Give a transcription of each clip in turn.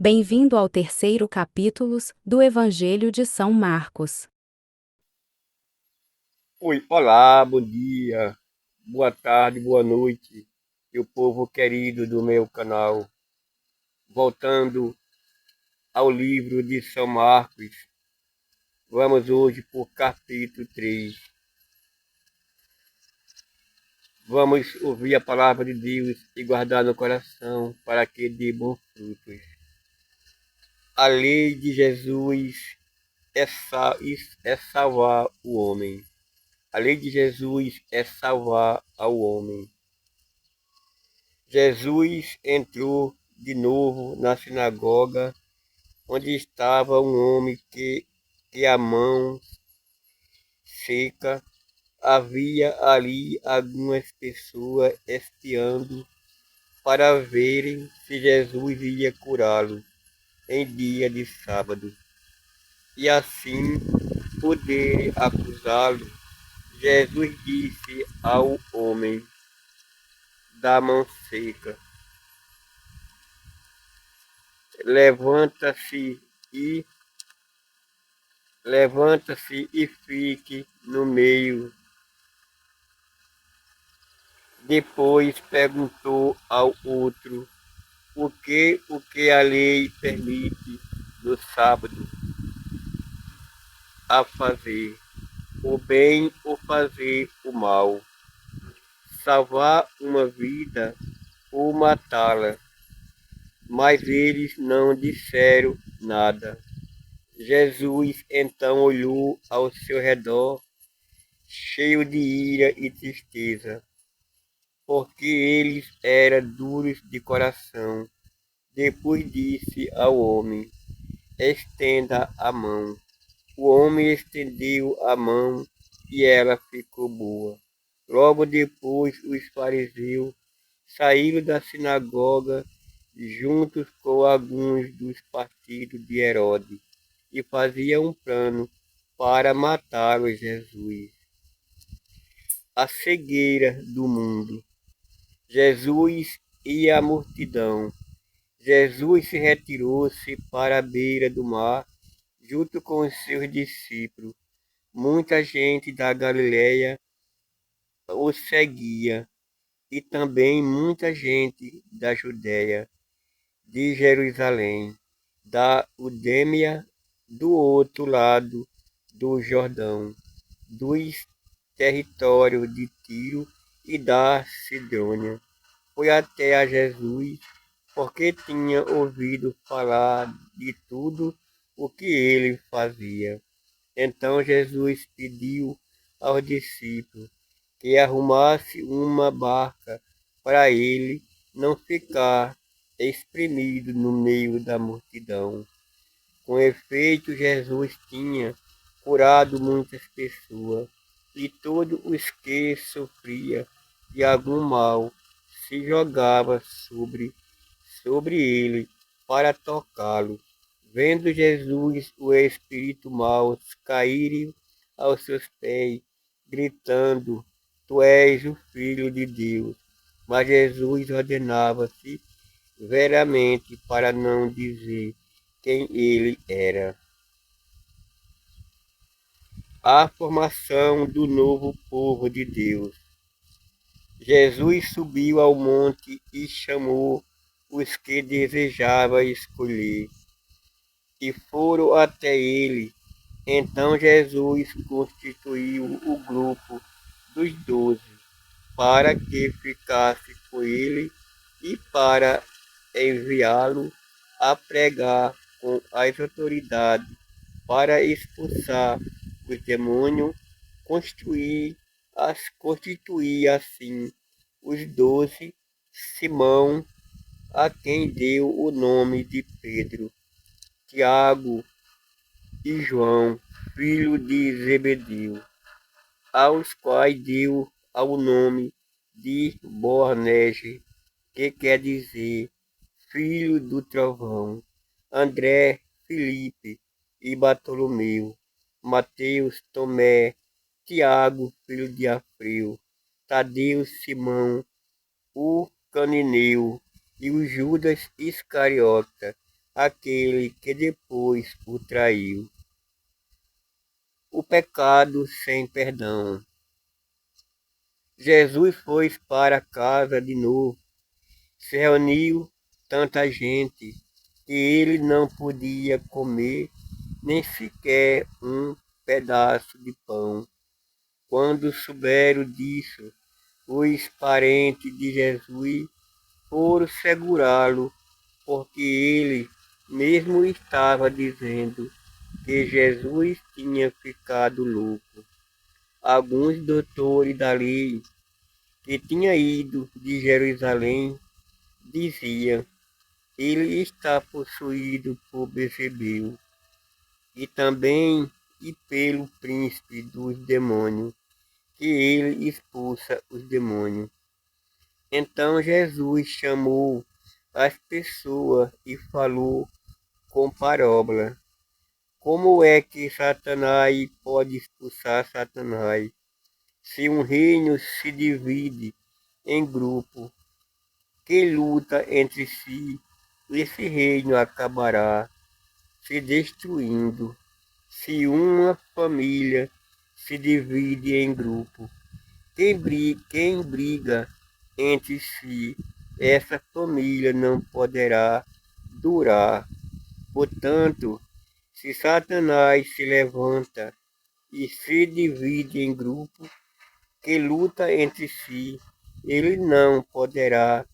Bem-vindo ao terceiro capítulo do Evangelho de São Marcos. Olá, bom dia, boa tarde, boa noite, meu povo querido do meu canal. Voltando ao livro de São Marcos, vamos hoje por capítulo 3. Vamos ouvir a palavra de Deus e guardar no coração para que dê bons frutos. A lei de Jesus é salvar o homem. A lei de Jesus é salvar ao homem. Jesus entrou de novo na sinagoga, onde estava um homem que a mão seca. Havia ali algumas pessoas espiando para verem se Jesus ia curá-lo em dia de sábado. E assim poderem acusá-lo, Jesus disse ao homem da mão seca: Levanta-se e Levanta-se e fique no meio. Depois perguntou ao outro o que a lei permite no sábado a fazer, o bem ou fazer o mal, salvar uma vida ou matá-la. Mas eles não disseram nada. Jesus então olhou ao seu redor, cheio de ira e tristeza, porque eles eram duros de coração. Depois disse ao homem: Estenda a mão. O homem estendeu a mão e ela ficou boa. Logo depois, os fariseus saíram da sinagoga juntos com alguns dos partidos de Herodes e faziam um plano para matar Jesus. A cegueira do mundo. Jesus e a multidão. Jesus se retirou-se para a beira do mar, junto com os seus discípulos. Muita gente da Galiléia o seguia, e também muita gente da Judéia, de Jerusalém, da Udêmia, do outro lado do Jordão, dos territórios de Tiro e da Sidônia. Foi até a Jesus, porque tinha ouvido falar de tudo o que ele fazia. Então Jesus pediu aos discípulos que arrumasse uma barca para ele não ficar espremido no meio da multidão. Com efeito, Jesus tinha curado muitas pessoas, e todos os que sofriam de algum mal se jogavam sobre ele para tocá-lo. Vendo Jesus o espírito mau cair aos seus pés, gritando: Tu és o Filho de Deus. Mas Jesus ordenava-se veramente para não dizer quem ele era. A formação do novo povo de Deus. Jesus subiu ao monte e chamou os que desejava escolher, e foram até ele. Então Jesus constituiu o grupo dos 12 para que ficasse com ele e para enviá-lo a pregar com as autoridades para expulsar os demônios, constituir assim os 12, Simão, a quem deu o nome de Pedro, Tiago e João, filho de Zebedeu, aos quais deu o nome de Boanerges, que quer dizer filho do trovão, André, Filipe e Bartolomeu, Mateus, Tomé, Tiago, filho de Alfeu, Tadeu, Simão, o Cananeu e o Judas Iscariote, aquele que depois o traiu. O pecado sem perdão. Jesus foi para casa de novo. Se reuniu tanta gente que ele não podia comer nem sequer um pedaço de pão. Quando souberam disso, os parentes de Jesus foram segurá-lo, porque ele mesmo estava dizendo que Jesus tinha ficado louco. Alguns doutores da lei que tinham ido de Jerusalém diziam: ele está possuído por Bezebel, e também pelo príncipe dos demônios, que ele expulsa os demônios. Então Jesus chamou as pessoas e falou com parábola. Como é que Satanás pode expulsar Satanás? Se um reino se divide em grupo que luta entre si, esse reino acabará se destruindo. Se uma família se divide em grupo, quem briga entre si, essa família não poderá durar. Portanto, se Satanás se levanta e se divide em grupo que luta entre si, ele não poderá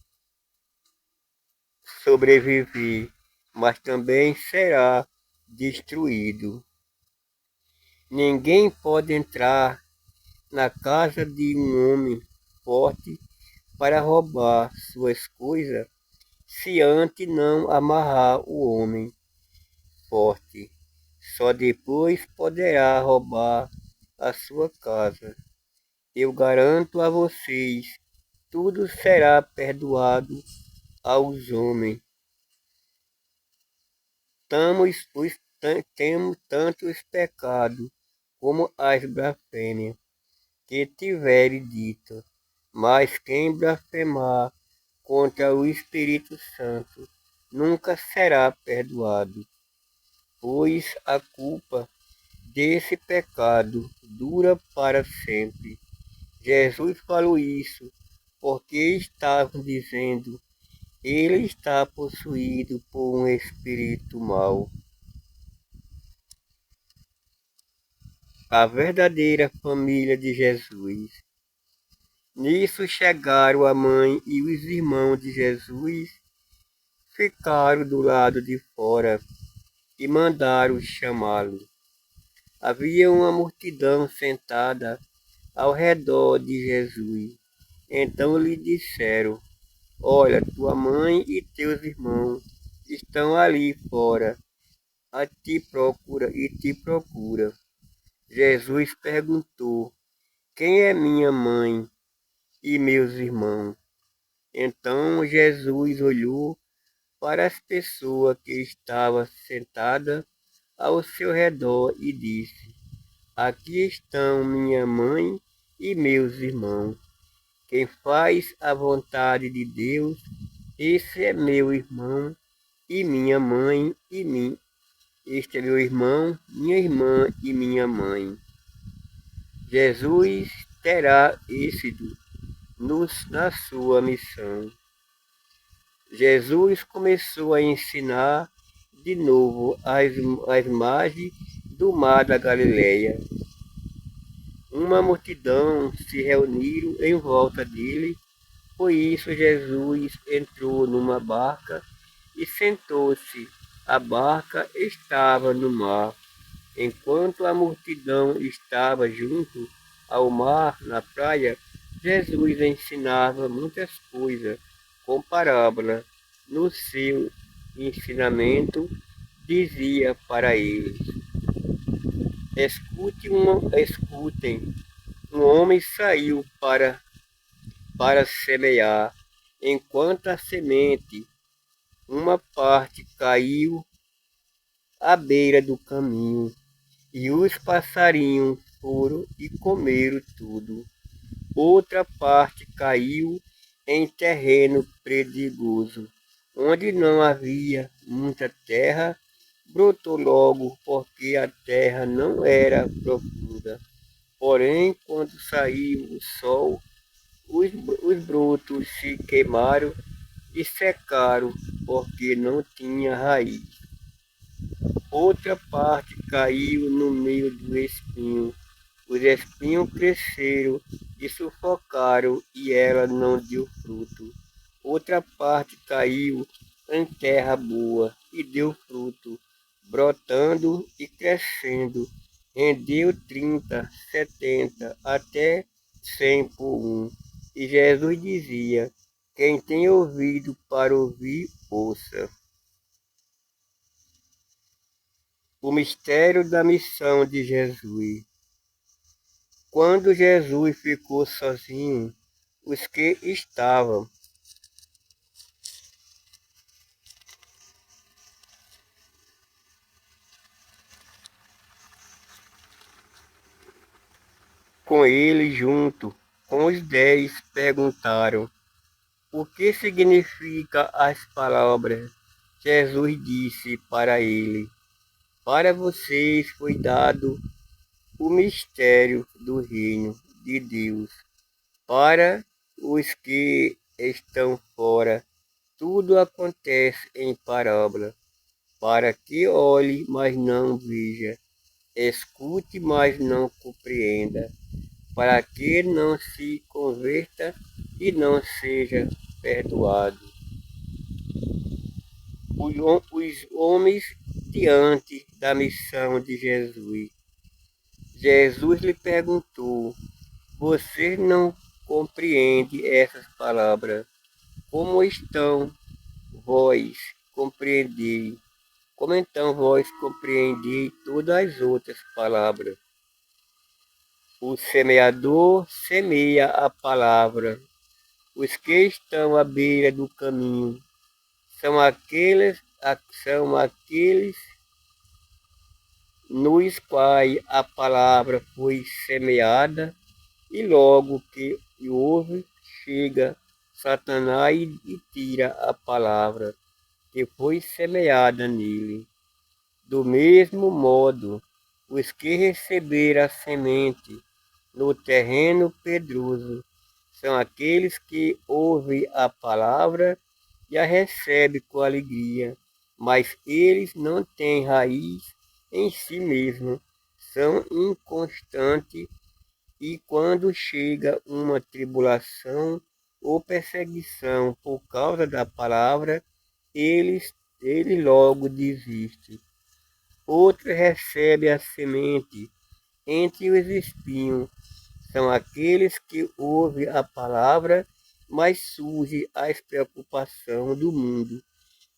sobreviver, mas também será destruído. Ninguém pode entrar na casa de um homem forte para roubar suas coisas, se antes não amarrar o homem forte. Só depois poderá roubar a sua casa. Eu garanto a vocês, tudo será perdoado aos homens. Temos tantos pecados como as blasfêmias que tiverem dito, mas quem blasfemar contra o Espírito Santo nunca será perdoado, pois a culpa desse pecado dura para sempre. Jesus falou isso porque estavam dizendo: ele está possuído por um espírito mau. A verdadeira família de Jesus. Nisso chegaram a mãe e os irmãos de Jesus, ficaram do lado de fora e mandaram chamá-lo. Havia uma multidão sentada ao redor de Jesus. Então lhe disseram: olha, tua mãe e teus irmãos estão ali fora, te procura. Jesus perguntou: quem é minha mãe e meus irmãos? Então Jesus olhou para as pessoas que estavam sentadas ao seu redor e disse: aqui estão minha mãe e meus irmãos. Quem faz a vontade de Deus, esse é meu irmão e minha mãe e mim. Este é meu irmão, minha irmã e minha mãe. Jesus terá êxito na sua missão. Jesus começou a ensinar de novo às margens do mar da Galileia. Uma multidão se reuniu em volta dele, por isso Jesus entrou numa barca e sentou-se. A barca estava no mar. Enquanto a multidão estava junto ao mar, na praia, Jesus ensinava muitas coisas com parábola. No seu ensinamento, dizia para eles: escutem, um homem saiu para semear. Enquanto a semente, uma parte caiu à beira do caminho, e os passarinhos foram e comeram tudo. Outra parte caiu em terreno pedregoso, Onde não havia muita terra, brotou logo, porque a terra não era profunda. Porém, quando saiu o sol, os brotos se queimaram e secaram, porque não tinha raiz. Outra parte caiu no meio do espinho. Os espinhos cresceram e sufocaram, e ela não deu fruto. Outra parte caiu em terra boa e deu fruto, brotando e crescendo. Rendeu 30, 70, até 100 por um. E Jesus dizia: quem tem ouvido para ouvir, ouça. O mistério da missão de Jesus. Quando Jesus ficou sozinho, os que estavam com ele junto com os 10 perguntaram: o que significa as palavras? Jesus disse para ele: para vocês foi dado o mistério do reino de Deus. Para os que estão fora, tudo acontece em parábola, para que olhe, mas não veja, escute, mas não compreenda, para que não se converta e não seja perdoado. Os homens diante da missão de Jesus. Jesus lhe perguntou: você não compreende essas palavras? Como estão vós compreendei? Como então vós compreendei todas as outras palavras? O semeador semeia a palavra. Os que estão à beira do caminho são aqueles nos quais a palavra foi semeada, e logo que ouve, chega Satanás e tira a palavra que foi semeada nele. Do mesmo modo, os que receberam a semente no terreno pedroso são aqueles que ouvem a palavra e a recebem com alegria, mas eles não têm raiz em si mesmos, são inconstantes, e quando chega uma tribulação ou perseguição por causa da palavra, ele logo desiste. Outro recebe a semente entre os espinhos, são aqueles que ouvem a palavra, mas surge as preocupações do mundo,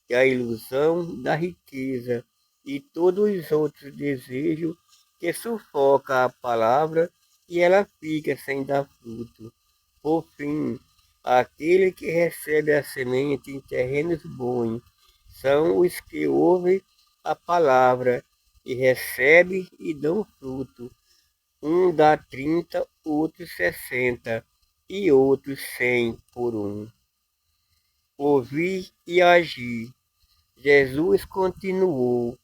e a ilusão da riqueza, e todos os outros desejos que sufocam a palavra, e ela fica sem dar fruto. Por fim, aquele que recebe a semente em terrenos bons, são os que ouvem a palavra e recebem e dão fruto. Um dá 30, outro 60 e outro 100 por um. Ouvir e agir. Jesus continuou: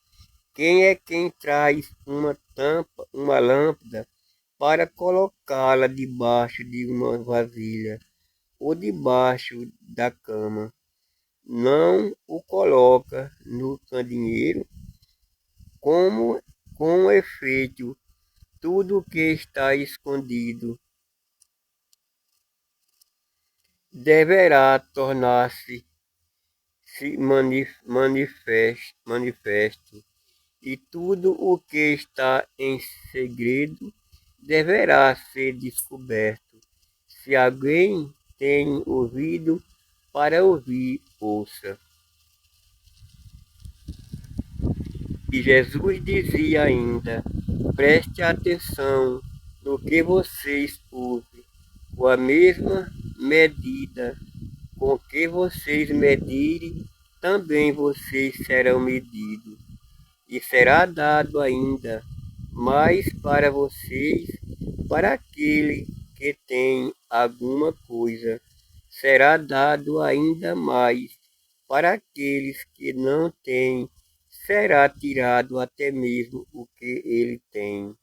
quem traz uma lâmpada para colocá-la debaixo de uma vasilha ou debaixo da cama? Não o coloca no candeeiro? Como, com efeito, tudo que está escondido deverá tornar-se manifesto, e tudo o que está em segredo deverá ser descoberto. Se alguém tem ouvido para ouvir, ouça. E Jesus dizia ainda: preste atenção no que vocês ouvem, com a mesma medida com que vocês medirem, também vocês serão medidos, e será dado ainda mais para vocês. Para aquele que tem alguma coisa, será dado ainda mais, para aqueles que não têm, será tirado até mesmo o que ele tem.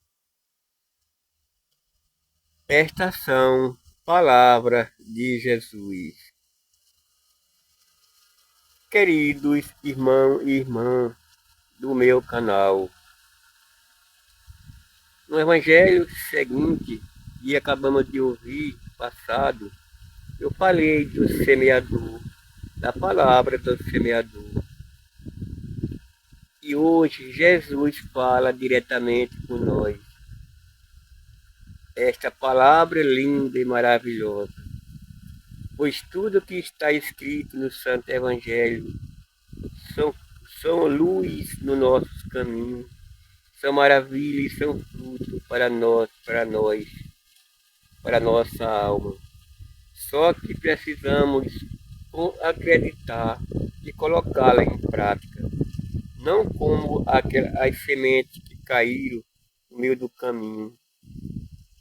Estas são palavras de Jesus. Queridos irmãos e irmãs do meu canal, no Evangelho seguinte, que acabamos de ouvir, passado, eu falei do semeador, da palavra do semeador. E hoje Jesus fala diretamente com nós. Esta palavra é linda e maravilhosa, pois tudo que está escrito no Santo Evangelho são luz no nossos caminhos, são maravilhas, são frutos para nós, para nossa alma. Só que precisamos acreditar e colocá-la em prática, não como as sementes que caíram no meio do caminho,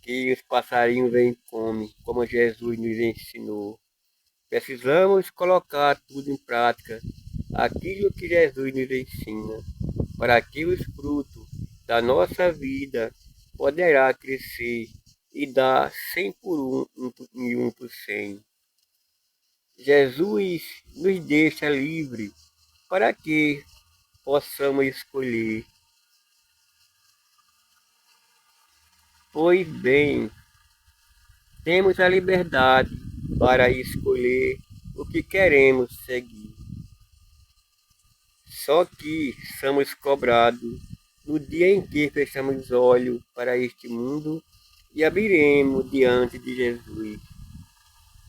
que os passarinhos vêm e comem, como Jesus nos ensinou. Precisamos colocar tudo em prática, aquilo que Jesus nos ensina, para que os frutos da nossa vida poderá crescer e dar 100 por 1 e 1 por 100. Jesus nos deixa livre para que possamos escolher. Pois bem, temos a liberdade para escolher o que queremos seguir. Só que somos cobrados no dia em que fechamos os olhos para este mundo e abriremos diante de Jesus.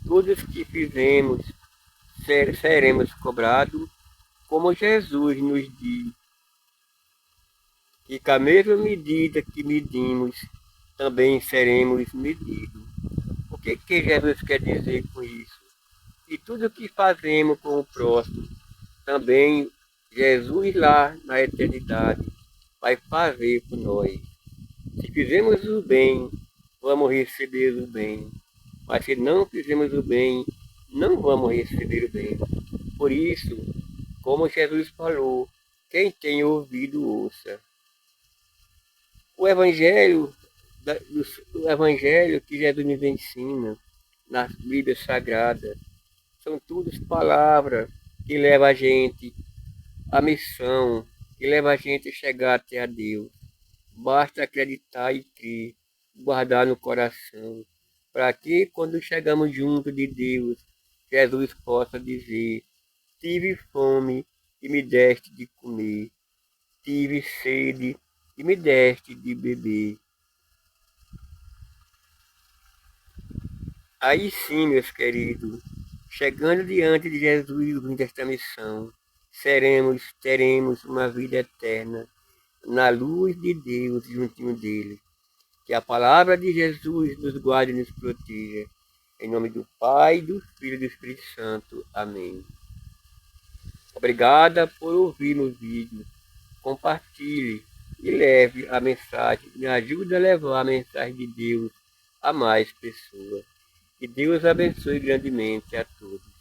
Todos que fizemos seremos cobrados, como Jesus nos diz, que com a mesma medida que medimos, também seremos medidos. O que Jesus quer dizer com isso? E tudo que fazemos com o próximo, também Jesus lá na eternidade vai fazer por nós. Se fizermos o bem, vamos receber o bem. Mas se não fizermos o bem, não vamos receber o bem. Por isso, como Jesus falou, quem tem ouvido, ouça. O Evangelho que Jesus nos ensina na Bíblia Sagrada são todas palavras que levam a gente à missão, que levam a gente a chegar até a Deus. Basta acreditar e crer, guardar no coração, para que quando chegamos junto de Deus, Jesus possa dizer: tive fome e me deste de comer, tive sede e me deste de beber. Aí sim, meus queridos, chegando diante de Jesus desta missão, teremos uma vida eterna na luz de Deus juntinho dele. Que a palavra de Jesus nos guarde e nos proteja. Em nome do Pai, do Filho e do Espírito Santo. Amém. Obrigada por ouvir meu vídeo. Compartilhe e leve a mensagem. Me ajude a levar a mensagem de Deus a mais pessoas. Que Deus abençoe grandemente a todos.